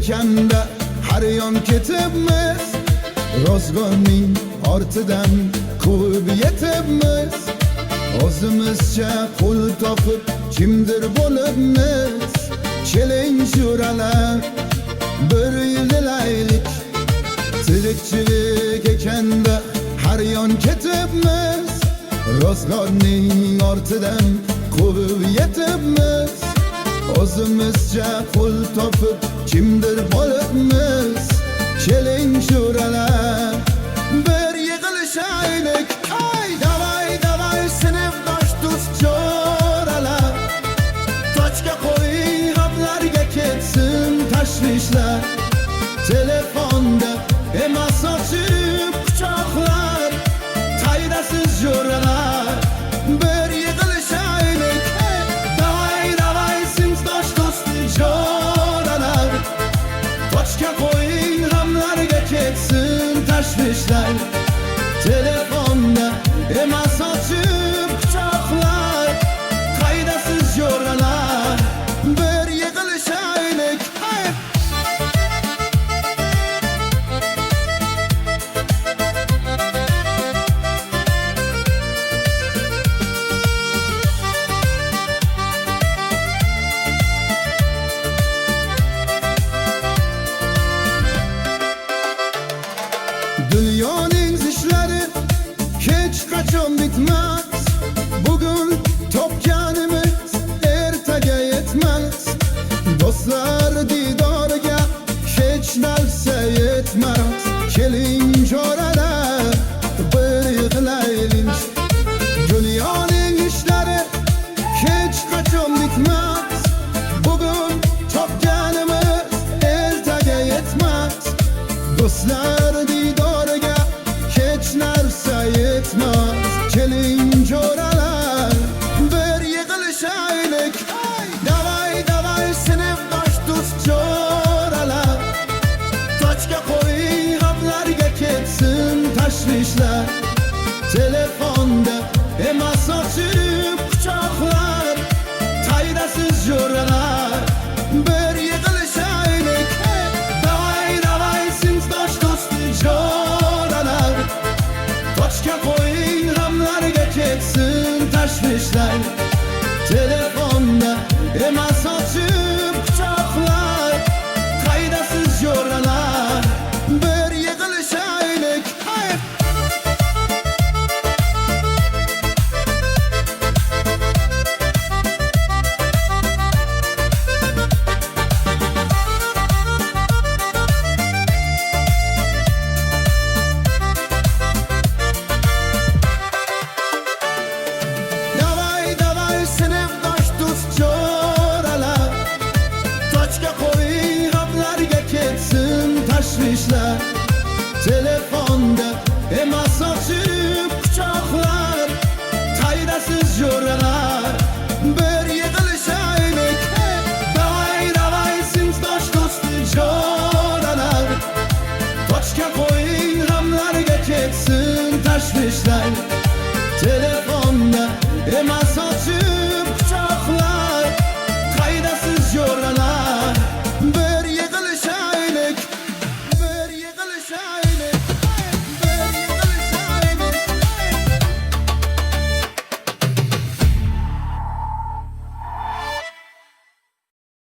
ekanda har yon ketibmiz, ro'zg'orning ortidan quvib yetibmiz. O'zimizcha pul topib kimdir bo'libmiz. Keling sho'ralar bir yillaylik, tirikchilik ekanda har yon ketibmiz, ro'zg'orning ortidan quvib yetibmiz. O'zimizcha pul topib kimdir bo'libmiz. Keling sho'ralar bir yig'ilishaylik. Ay davay davay sinfdosh do'st jo'ralar, tochka qo'ying g'amlarga ketsin tashvishlar. Telefonda emas ochib quchoqlar, qaydasiz jo'ralar bir yig'ilishaylik. Davay davay sinfdosh do'st jo'ralar, tochka qo'ying g'amlarga ketsin tashvishlar. Telefonda emas ochib quchoqlar, qaydasiz jo'ralar bir yig'ilishaylik. Dunyoning ishlari hech qachon bitmas. Bugun topganimiz ertaga yetmas. Do'stlar didoriga hech narsa yetmas. Keling jo'ralar bir yig'laylik. Dunyoning ishlari hech qachon bitmas. Bugun topganimiz ertaga yetmas. Do'stlar didoriga hech narsa yetmas. Keling jo'ralar bir yig'ilishaylik. Davay davay sinfdosh do'st jo'ralar, tochka qo'ying g'amlarga ketsin tashvishlar. Telefonda emas ochib quchoqlar, qaydasiz jo'ralar bir yig'ilishaylik. Davay davay sinfdosh do'st jo'ralar, tochka qo'ying g'amlarga ketsin tashvishlar. Telefonda emas ochib quchoqlar, qaydasiz jo'ralar bir yig'ilishaylik. Davay davay sinfdosh do'st jo'ralar, tochka qo'ying g'amlarga ketsin tashvishlar. Telefonda emas ochib quchoqlar, qaydasiz jo'ralar bir yig'ilishaylik. Davay davay sinfdosh do'st jo'ralar, tochka qo'ying g'amlarga ketsin tashvishlar. Telefonda emas ochib